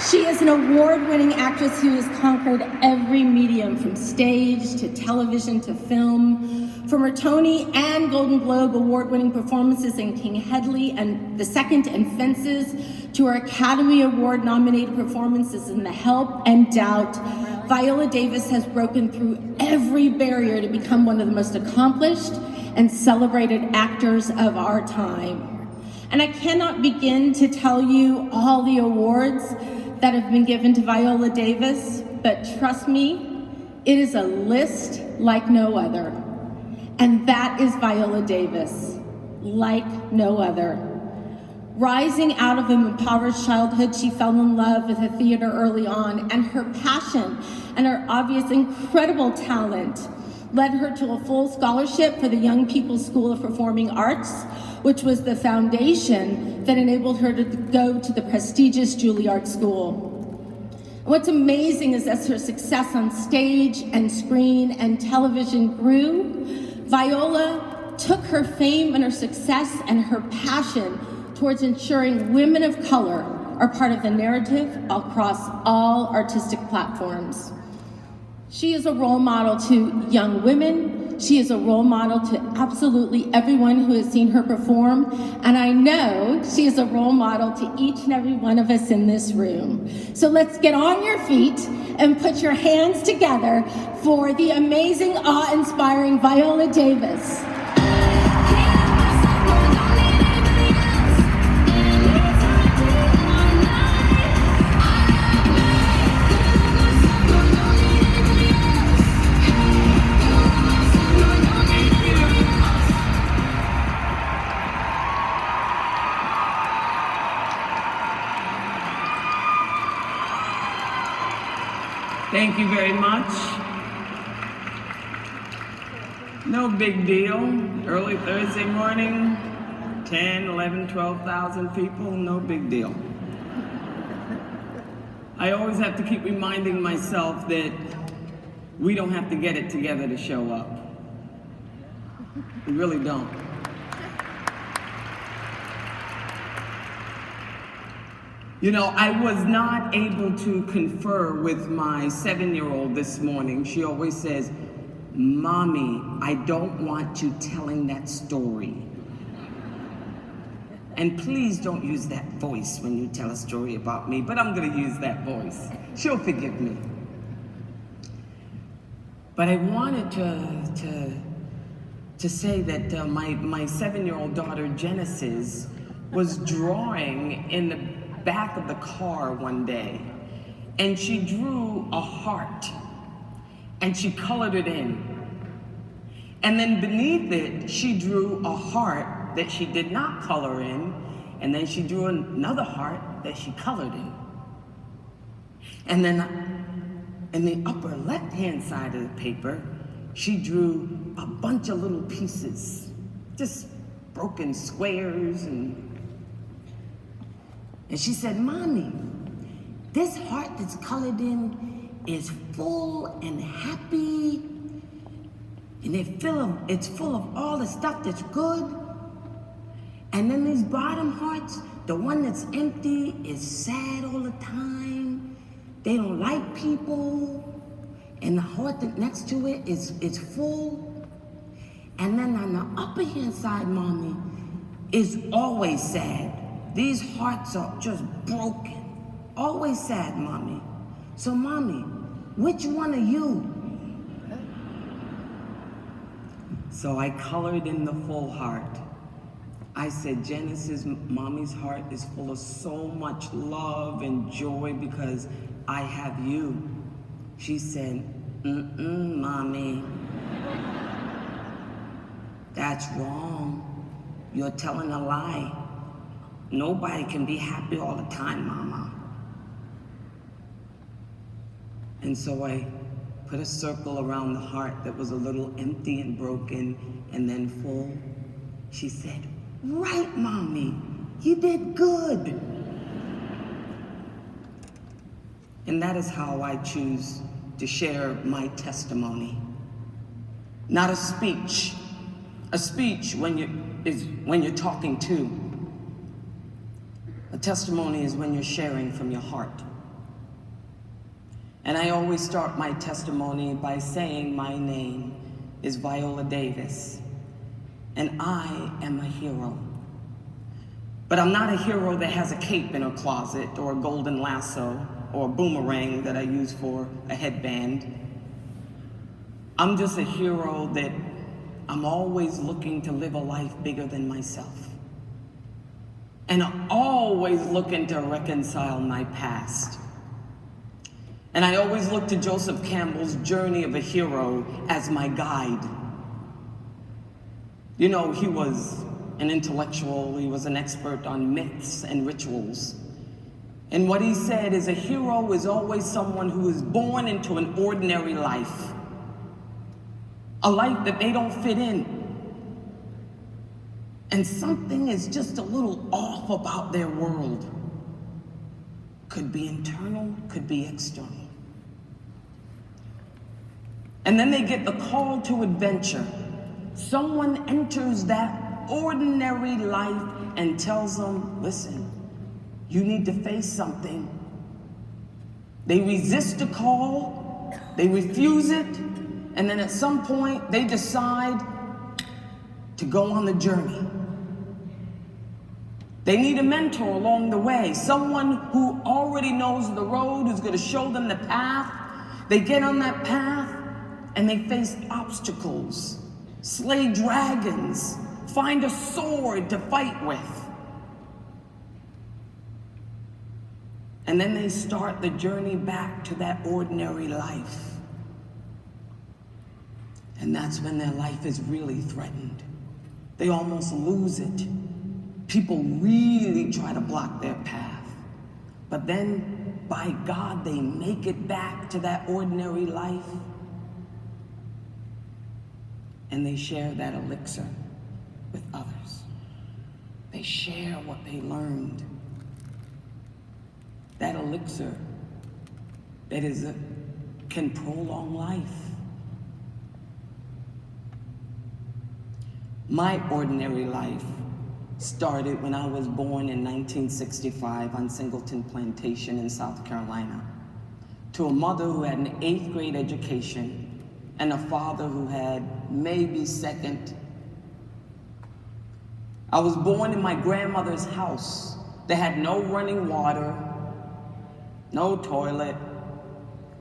She is an award-winning actress who has conquered every medium, from stage to television to film. From her Tony and Golden Globe award-winning performances in King Hedley and The Second and Fences, to her Academy Award-nominated performances in The Help and Doubt, Viola Davis has broken through every barrier to become one of the most accomplished and celebrated actors of our time. And I cannot begin to tell you all the awards that have been given to Viola Davis, but trust me, it is a list like no other. And that is Viola Davis, like no other. Rising out of an impoverished childhood, she fell in love with the theater early on, and her passion and her obvious incredible talent led her to a full scholarship for the Young People's School of Performing Arts, which was the foundation that enabled her to go to the prestigious Juilliard School. What's amazing is as her success on stage and screen and television grew, Viola took her fame and her success and her passion towards ensuring women of color are part of the narrative across all artistic platforms. She is a role model to young women. She is a role model to absolutely everyone who has seen her perform. And I know she is a role model to each and every one of us in this room. So let's get on your feet and put your hands together for the amazing, awe-inspiring Viola Davis. Thank you very much. No big deal. Early Thursday morning, 10, 11, 12,000 people, no big deal. I always have to keep reminding myself that we don't have to get it together to show up. We really don't. You know, I was not able to confer with my 7-year-old this morning. She always says, "Mommy, I don't want you telling that story. And please don't use that voice when you tell a story about me," but I'm gonna use that voice. She'll forgive me. But I wanted to say that my 7-year-old daughter, Genesis, was drawing in the back of the car one day, and she drew a heart, and she colored it in. And then beneath it, she drew a heart that she did not color in, and then she drew another heart that she colored in. And then in the upper left-hand side of the paper, she drew a bunch of little pieces, just broken squares, and she said, "Mommy, this heart that's colored in is full and happy, and it's full of all the stuff that's good. And then these bottom hearts, the one that's empty is sad all the time. They don't like people. And the heart that next to it is full. And then on the upper hand side, Mommy, is always sad. These hearts are just broken. Always sad, Mommy. So, Mommy, which one are you?" So I colored in the full heart. I said, "Genesis, Mommy's heart is full of so much love and joy because I have you." She said, "Mommy, that's wrong. You're telling a lie. Nobody can be happy all the time, Mama." And so I put a circle around the heart that was a little empty and broken and then full. She said, "Right, Mommy, you did good." And that is how I choose to share my testimony. Not a speech. A speech is when you're talking to. A testimony is when you're sharing from your heart. And I always start my testimony by saying my name is Viola Davis, and I am a hero. But I'm not a hero that has a cape in her closet or a golden lasso or a boomerang that I use for a headband. I'm just a hero that I'm always looking to live a life bigger than myself. And I'm always looking to reconcile my past. And I always look to Joseph Campbell's Journey of a Hero as my guide. You know, he was an intellectual, he was an expert on myths and rituals. And what he said is a hero is always someone who is born into an ordinary life. A life that they don't fit in. And something is just a little off about their world. Could be internal, could be external. And then they get the call to adventure. Someone enters that ordinary life and tells them, listen, you need to face something. They resist the call, they refuse it, and then at some point they decide to go on the journey. They need a mentor along the way, someone who already knows the road, who's going to show them the path. They get on that path and they face obstacles, slay dragons, find a sword to fight with. And then they start the journey back to that ordinary life. And that's when their life is really threatened. They almost lose it. People really try to block their path. But then, by God, they make it back to that ordinary life. And they share that elixir with others. They share what they learned. That elixir that can prolong life. My ordinary life started when I was born in 1965 on Singleton Plantation in South Carolina, to a mother who had an 8th grade education and a father who had maybe second. I was born in my grandmother's house that had no running water, no toilet.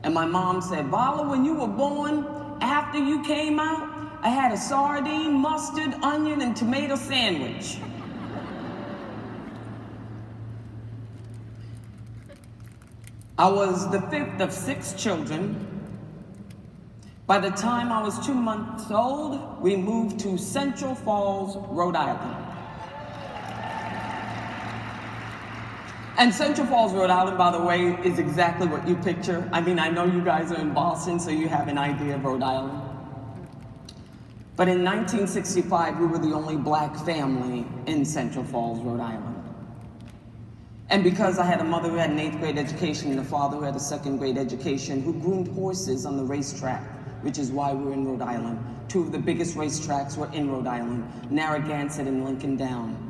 And my mom said, Viola, when you were born, after you came out, I had a sardine, mustard, onion, and tomato sandwich. I was the 5th of 6 children. By the time I was 2 months old, we moved to Central Falls, Rhode Island. And Central Falls, Rhode Island, by the way, is exactly what you picture. I mean, I know you guys are in Boston, so you have an idea of Rhode Island. But in 1965, we were the only black family in Central Falls, Rhode Island. And because I had a mother who had an 8th grade education and a father who had a 2nd grade education, who groomed horses on the racetrack, which is why we're in Rhode Island. 2 of the biggest racetracks were in Rhode Island, Narragansett and Lincoln Down.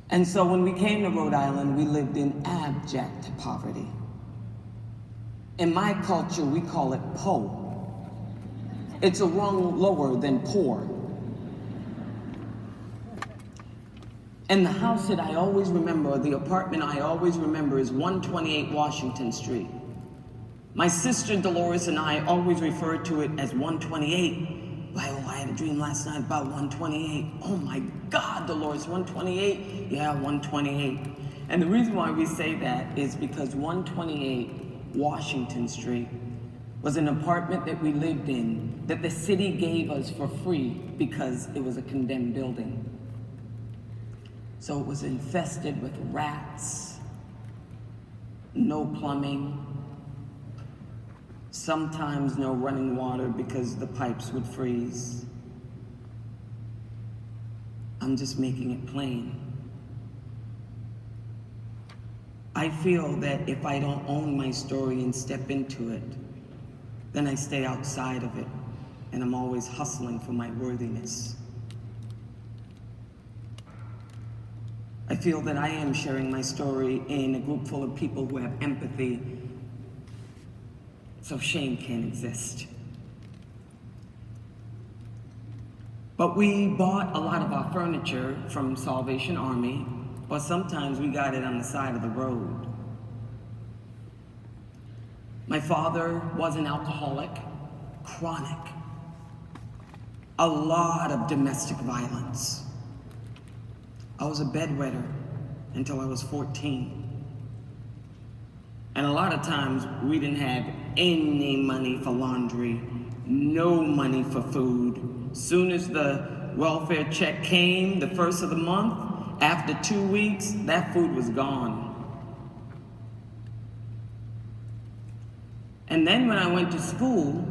And so when we came to Rhode Island, we lived in abject poverty. In my culture, we call it po. It's a rung lower than poor. And the house that I always remember, the apartment I always remember, is 128 Washington Street. My sister Dolores and I always refer to it as 128. Viola, I had a dream last night about 128. Oh my God, Dolores, 128? Yeah, 128. And the reason why we say that is because 128 Washington Street was an apartment that we lived in that the city gave us for free because it was a condemned building. So it was infested with rats, no plumbing, sometimes no running water because the pipes would freeze. I'm just making it plain. I feel that if I don't own my story and step into it, then I stay outside of it, and I'm always hustling for my worthiness. I feel that I am sharing my story in a group full of people who have empathy so shame can't exist. But we bought a lot of our furniture from Salvation Army, or sometimes we got it on the side of the road. My father was an alcoholic, chronic, a lot of domestic violence. I was a bedwetter until I was 14. And a lot of times we didn't have any money for laundry, no money for food. Soon as the welfare check came, the first of the month, after 2 weeks, that food was gone. And then when I went to school,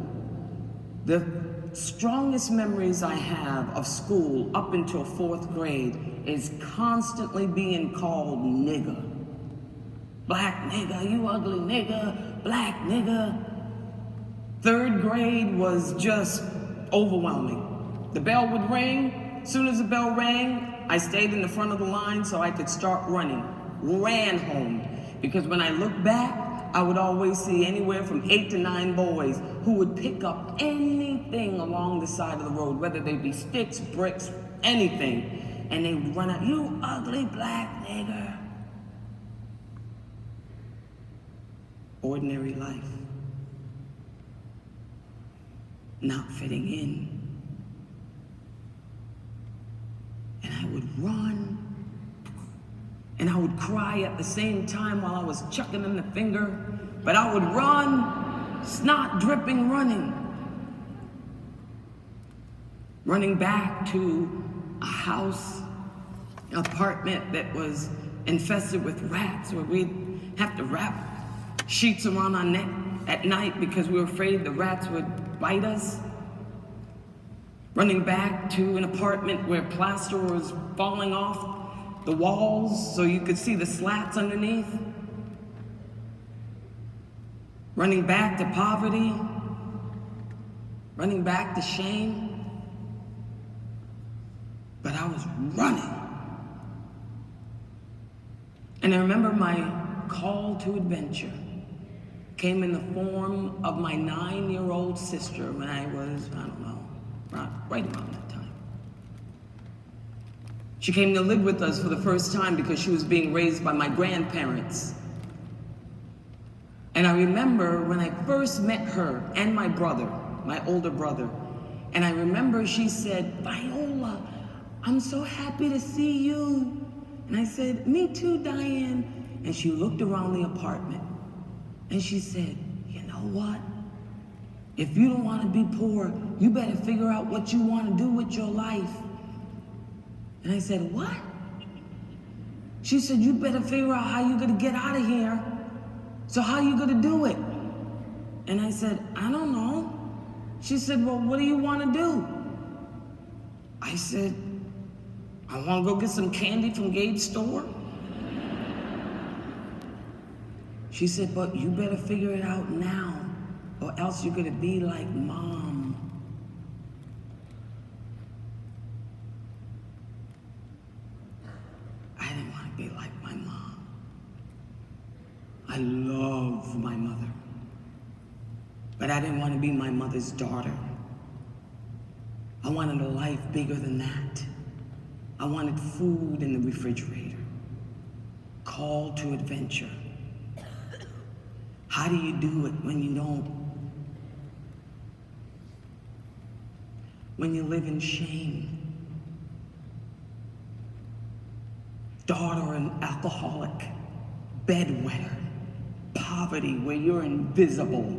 the strongest memories I have of school up until 4th grade is constantly being called nigger. Black nigger, you ugly nigger, black nigger. 3rd grade was just overwhelming. The bell would ring. As soon as the bell rang, I stayed in the front of the line so I could start running. Ran home. Because when I look back, I would always see anywhere from 8 to 9 boys who would pick up anything along the side of the road, whether they be sticks, bricks, anything, and they would run out, you ugly black nigger. Ordinary life. Not fitting in. And I would run, and I would cry at the same time while I was chucking them the finger, but I would run, snot dripping running. Running back to a house, an apartment that was infested with rats, where we'd have to wrap sheets around our neck at night because we were afraid the rats would bite us. Running back to an apartment where plaster was falling off the walls so you could see the slats underneath. Running back to poverty. Running back to shame. But I was running. And I remember my call to adventure came in the form of my 9-year-old sister when I was, I don't know, right around that time. She came to live with us for the first time because she was being raised by my grandparents. And I remember when I first met her and my brother, my older brother, and I remember she said, Viola, I'm so happy to see you. And I said, me too, Diane. And she looked around the apartment and she said, you know what? If you don't want to be poor, you better figure out what you want to do with your life. And I said, what? She said, you better figure out how you're going to get out of here. So how are you going to do it? And I said, I don't know. She said, well, what do you want to do? I said, I want to go get some candy from Gabe's store. She said, but you better figure it out now, or else you're going to be like Mom. I didn't want to be like my mom. I love my mother. But I didn't want to be my mother's daughter. I wanted a life bigger than that. I wanted food in the refrigerator. Call to adventure. How do you do it when you don't? When you live in shame. Daughter an alcoholic, bedwetter, poverty where you're invisible.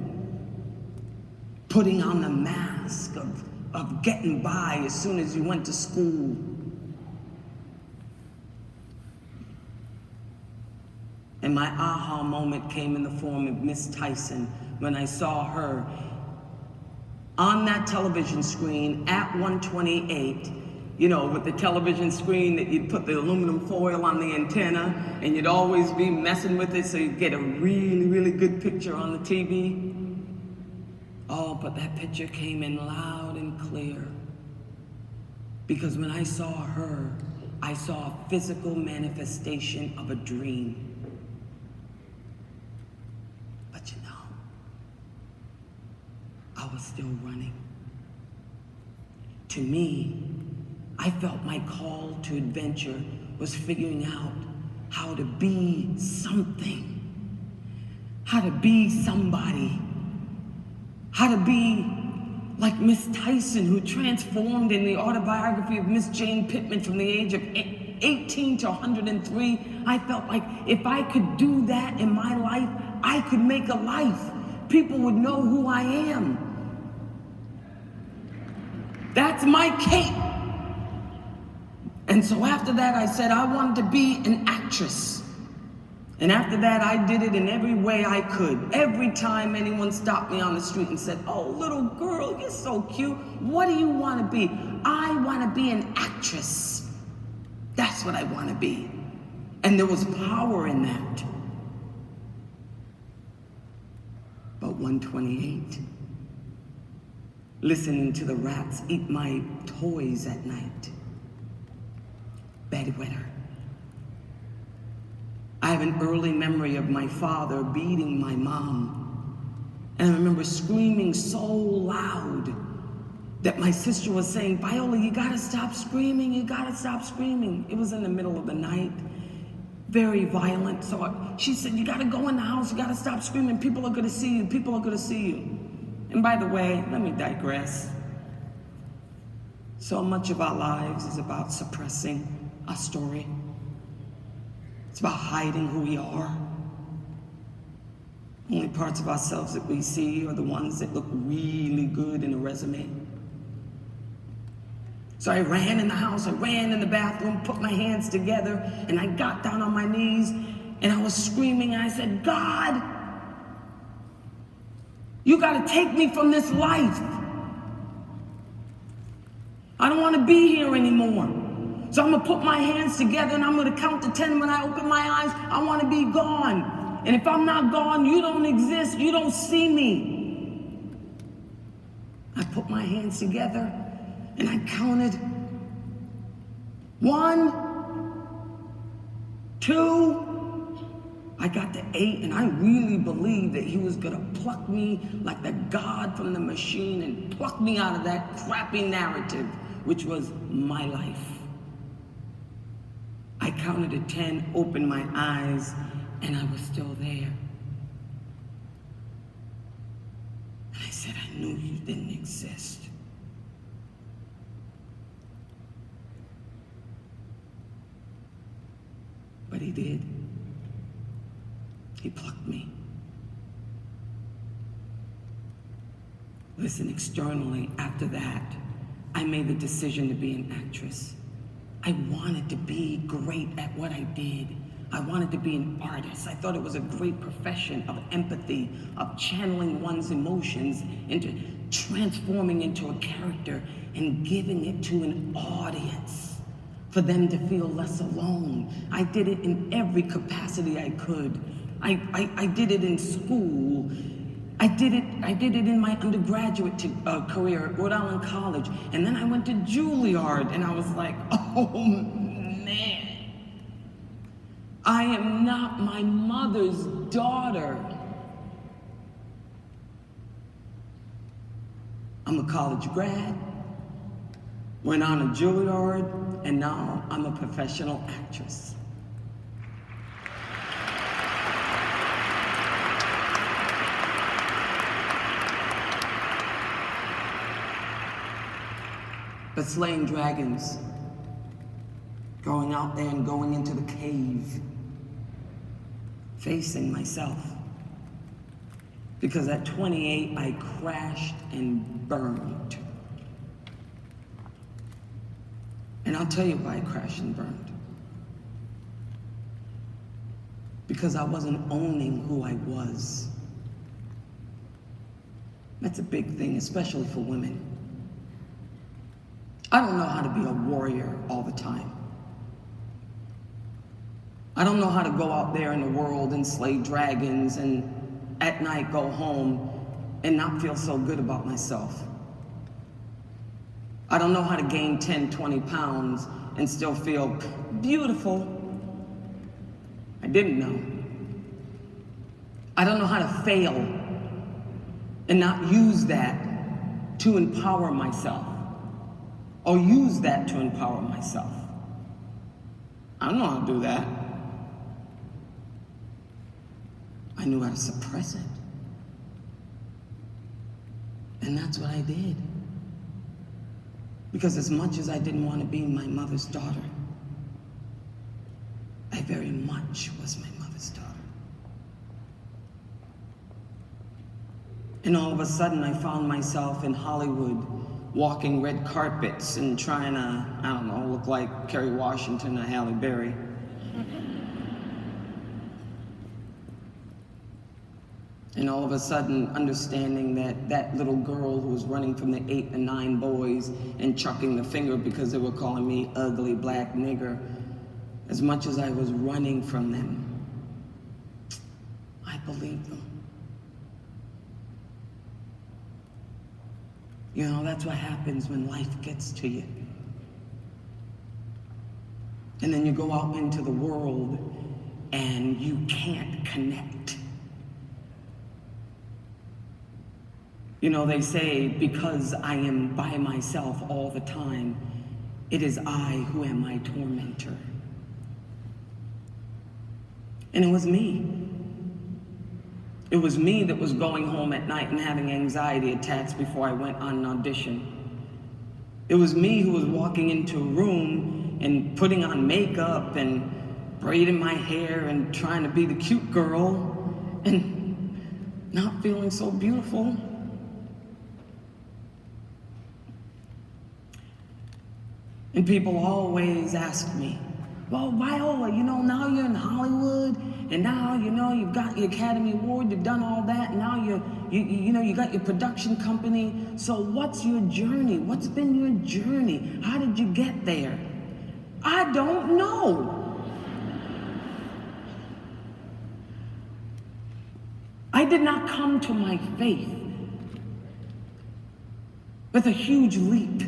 Putting on the mask of getting by as soon as you went to school. And my aha moment came in the form of Miss Tyson when I saw her on that television screen at 128, you know, with the television screen that you'd put the aluminum foil on the antenna and you'd always be messing with it so you'd get a really, really good picture on the TV. Oh, but that picture came in loud and clear. Because when I saw her, I saw a physical manifestation of a dream. But you know, I was still running. To me, I felt my call to adventure was figuring out how to be something, how to be somebody, how to be like Miss Tyson, who transformed in the autobiography of Miss Jane Pittman from the age of 18 to 103. I felt like if I could do that in my life, I could make a life. People would know who I am. That's my cape. And so after that, I said I wanted to be an actress. And after that, I did it in every way I could. Every time anyone stopped me on the street and said, "Oh, little girl, you're so cute. What do you want to be?" I want to be an actress. That's what I want to be. And there was power in that. But 128, listening to the rats eat my toys at night, bedwetter. I have an early memory of my father beating my mom. And I remember screaming so loud that my sister was saying, "Viola, you gotta stop screaming, you gotta stop screaming." It was in the middle of the night, very violent. So she said, "You gotta go in the house, you gotta stop screaming, people are gonna see you, people are gonna see you." And by the way, let me digress. So much of our lives is about suppressing our story. It's about hiding who we are. Only parts of ourselves that we see are the ones that look really good in a resume. So I ran in the house, I ran in the bathroom, put my hands together, and I got down on my knees, and I was screaming, and I said, "God, you gotta take me from this life. I don't wanna be here anymore. So I'm gonna put my hands together and I'm gonna count to 10. When I open my eyes, I wanna be gone. And if I'm not gone, you don't exist, you don't see me." I put my hands together and I counted 1, 2, I got to 8, and I really believed that he was gonna pluck me like the God from the machine and pluck me out of that crappy narrative, which was my life. I counted to 10, opened my eyes, and I was still there. And I said, "I knew you didn't exist." But he did. He plucked me. Listen, externally, after that, I made the decision to be an actress. I wanted to be great at what I did. I wanted to be an artist. I thought it was a great profession of empathy, of channeling one's emotions into transforming into a character and giving it to an audience for them to feel less alone. I did it in every capacity I could. I did it in school. I did it in my undergraduate career at Rhode Island College. And then I went to Juilliard and I was like, oh man, I am not my mother's daughter. I'm a college grad, went on to Juilliard, and now I'm a professional actress. But slaying dragons, going out there and going into the cave, facing myself. Because at 28, I crashed and burned. And I'll tell you why I crashed and burned. Because I wasn't owning who I was. That's a big thing, especially for women. I don't know how to be a warrior all the time. I don't know how to go out there in the world and slay dragons and at night go home and not feel so good about myself. I don't know how to gain 10, 20 pounds and still feel beautiful. I didn't know. I don't know how to fail and not use that to empower myself, or use that to empower myself. I don't know how to do that. I knew how to suppress it. And that's what I did. Because as much as I didn't want to be my mother's daughter, I very much was my mother's daughter. And all of a sudden I found myself in Hollywood, walking red carpets and trying to, I don't know, look like Kerry Washington or Halle Berry. And all of a sudden, understanding that that little girl who was running from the 8 and 9 boys and chucking the finger because they were calling me ugly black nigger, as much as I was running from them, I believed them. You know, that's what happens when life gets to you. And then you go out into the world and you can't connect. You know, they say, because I am by myself all the time, it is I who am my tormentor. And it was me. It was me that was going home at night and having anxiety attacks before I went on an audition. It was me who was walking into a room and putting on makeup and braiding my hair and trying to be the cute girl and not feeling so beautiful. And people always ask me, well, Viola, you know, now you're in Hollywood, and now, you know, you've got your Academy Award, you've done all that, and now you got your production company. So what's your journey? What's been your journey? How did you get there? I don't know. I did not come to my faith with a huge leap.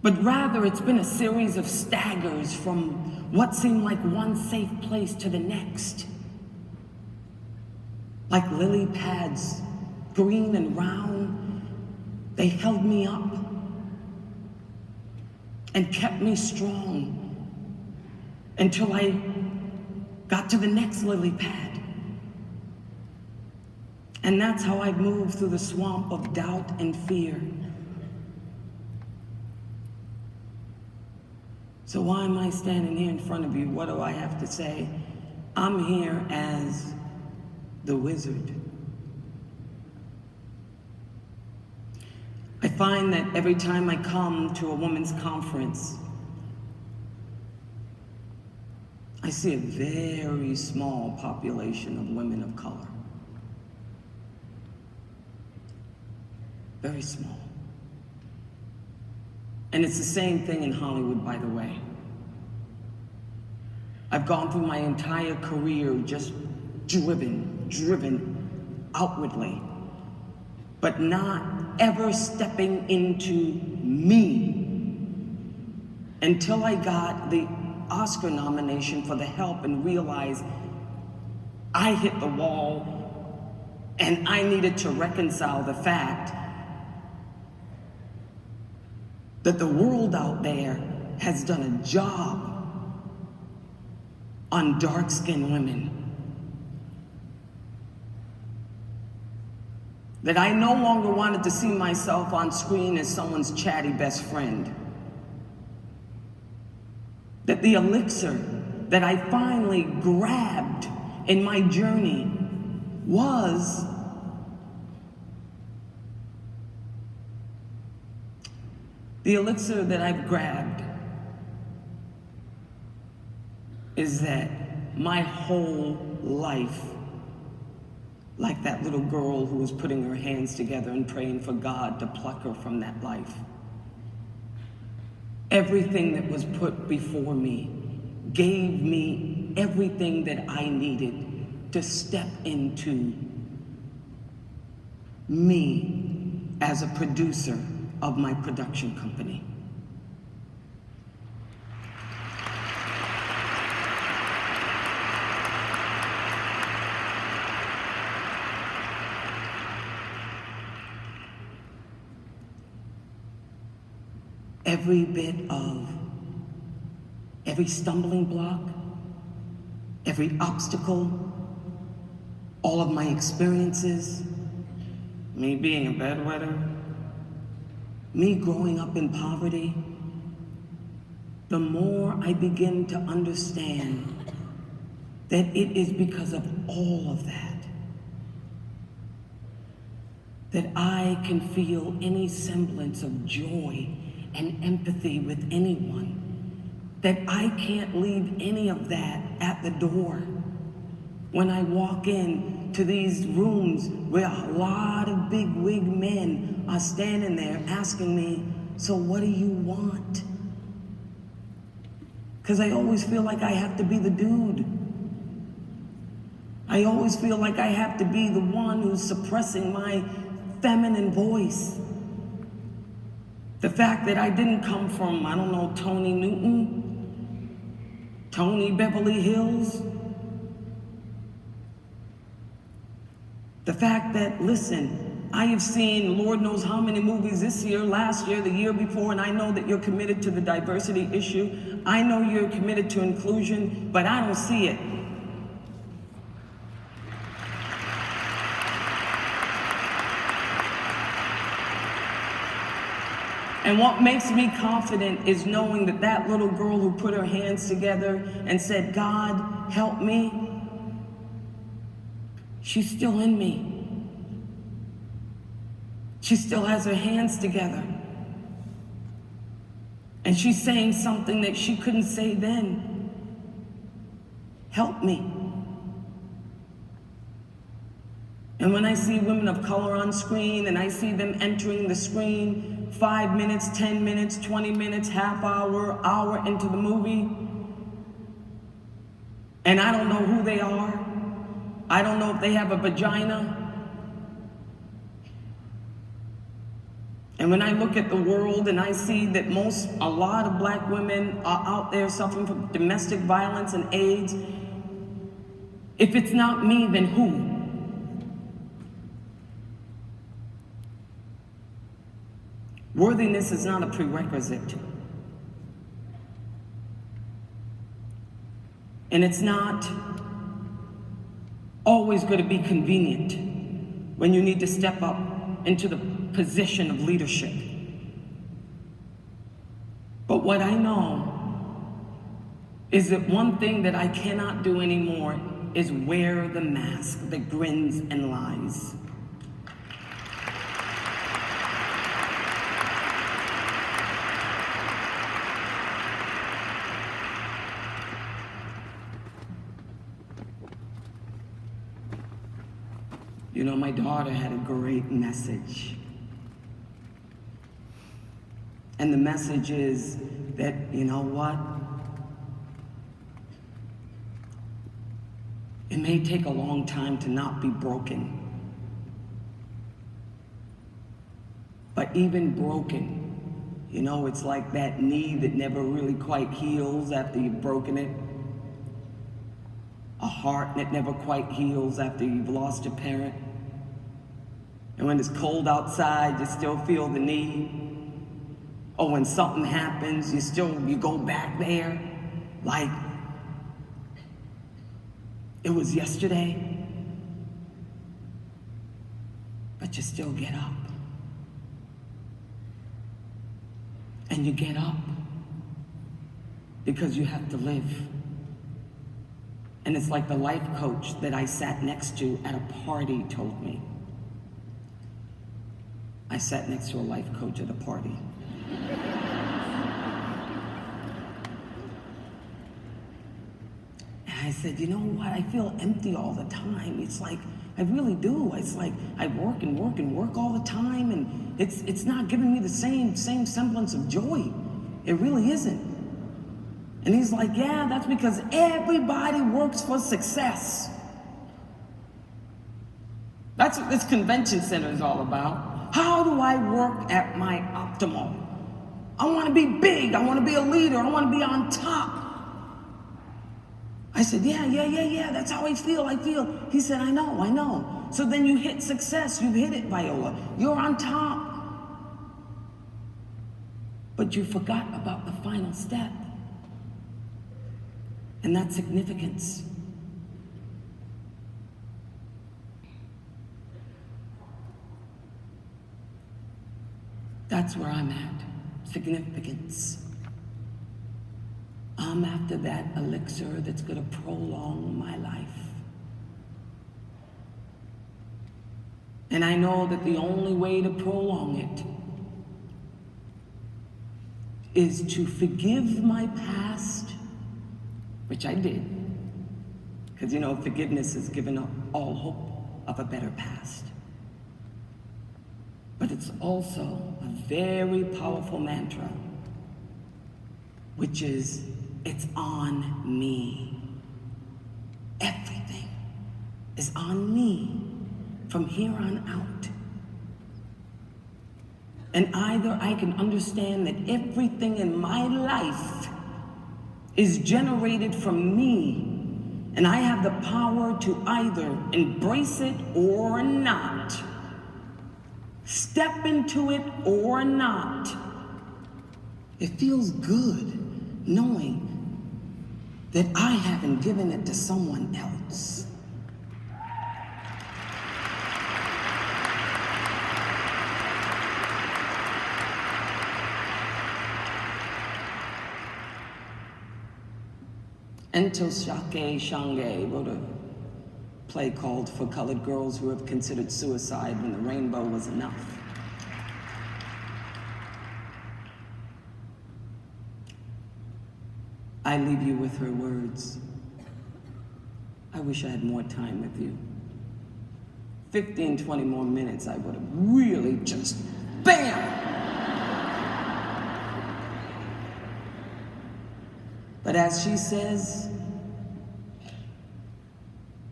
But rather, it's been a series of staggers from what seemed like one safe place to the next. Like lily pads, green and round, they held me up and kept me strong until I got to the next lily pad. And that's how I moved through the swamp of doubt and fear. So why am I standing here in front of you? What do I have to say? I'm here as the wizard. I find that every time I come to a women's conference, I see a very small population of women of color. Very small. And it's the same thing in Hollywood, by the way. I've gone through my entire career just driven outwardly, but not ever stepping into me until I got the Oscar nomination for The Help and realized I hit the wall and I needed to reconcile the fact that the world out there has done a job on dark-skinned women. That I no longer wanted to see myself on screen as someone's chatty best friend. That the elixir that I finally grabbed in my journey was the elixir that I've grabbed is that my whole life, like that little girl who was putting her hands together and praying for God to pluck her from that life, everything that was put before me gave me everything that I needed to step into me as a producer of my production company. every bit of every stumbling block, every obstacle, all of my experiences, me being a bedwetter, me growing up in poverty, the more I begin to understand that it is because of all of that that I can feel any semblance of joy and empathy with anyone, that I can't leave any of that at the door. When I walk in to these rooms where a lot of big wig men are standing there asking me, so what do you want? Because I always feel like I have to be the dude. I always feel like I have to be the one who's suppressing my feminine voice. The fact that I didn't come from, I don't know, Tony Newton, Tony Beverly Hills. The fact that, listen, I have seen Lord knows how many movies this year, last year, the year before, and I know that you're committed to the diversity issue. I know you're committed to inclusion, but I don't see it. And what makes me confident is knowing that that little girl who put her hands together and said, God, help me, she's still in me. She still has her hands together. And she's saying something that she couldn't say then. Help me. And when I see women of color on screen and I see them entering the screen 5 minutes, 10 minutes, 20 minutes, half hour, hour into the movie, and I don't know who they are, I don't know if they have a vagina. And when I look at the world and I see that a lot of black women are out there suffering from domestic violence and AIDS, if it's not me, then who? Worthiness is not a prerequisite. And it's not always going to be convenient when you need to step up into the position of leadership. But what I know is that one thing that I cannot do anymore is wear the mask that grins and lies. You know, my daughter had a great message. And the message is that, you know what? It may take a long time to not be broken. But even broken, you know, it's like that knee that never really quite heals after you've broken it. A heart that never quite heals after you've lost a parent. And when it's cold outside, you still feel the need. Or when something happens, you go back there like it was yesterday. But you still get up. And you get up because you have to live. And it's like the life coach that I sat next to at a party told me. I sat next to a life coach at a party. And I said, you know what? I feel empty all the time. It's like, I really do. It's like I work and work and work all the time, and it's not giving me the same semblance of joy. It really isn't. And he's like, yeah, that's because everybody works for success. That's what this convention center is all about. How do I work at my optimal? I want to be big. I want to be a leader. I want to be on top. I said, yeah, that's how I feel. He said, I know. So then you hit success. You've hit it, Viola. You're on top. But you forgot about the final step. And that's significance. That's where I'm at. Significance. I'm after that elixir that's gonna prolong my life. And I know that the only way to prolong it is to forgive my past, which I did. Because you know, forgiveness has given up all hope of a better past. But it's also a very powerful mantra, which is, it's on me. Everything is on me from here on out. And either I can understand that everything in my life is generated from me, and I have the power to either embrace it or not, step into it or not. It feels good knowing that I haven't given it to someone else. Until Shake Shange wrote a play called For Colored Girls Who Have Considered Suicide When the Rainbow Was Enough. I leave you with her words. I wish I had more time with you. 15, 20 more minutes, I would have really just BAM! But as she says,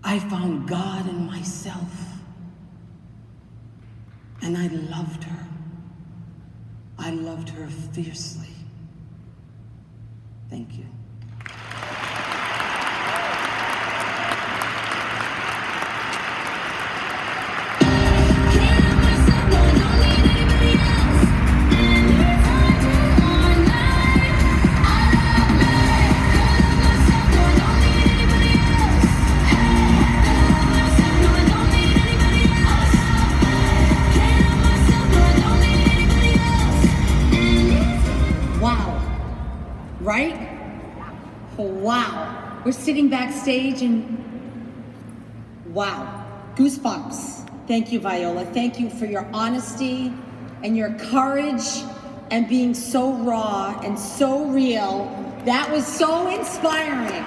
I found God in myself, and I loved her. I loved her fiercely. Thank you. Right? Wow. We're sitting backstage and wow. Goosebumps. Thank you, Viola. Thank you for your honesty and your courage and being so raw and so real. That was so inspiring.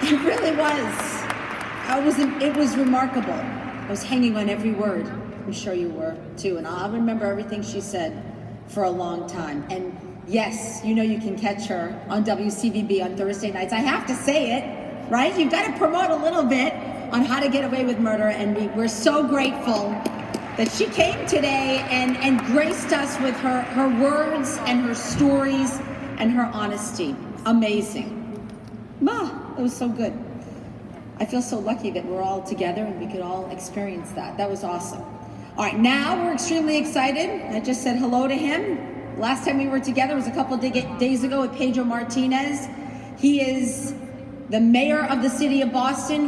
It really was. It was remarkable. I was hanging on every word. I'm sure you were too. And I'll remember everything she said for a long time. And yes, you know you can catch her on WCVB on Thursday nights. I have to say it, right? You've got to promote a little bit on How to Get Away with Murder, and we're so grateful that she came today and graced us with her words and her stories and her honesty. Amazing. It was so good. I feel so lucky that we're all together and we could all experience that. That was awesome. All right, now we're extremely excited. I just said hello to him. Last time we were together was a couple of days ago with Pedro Martinez. He is the mayor of the city of Boston.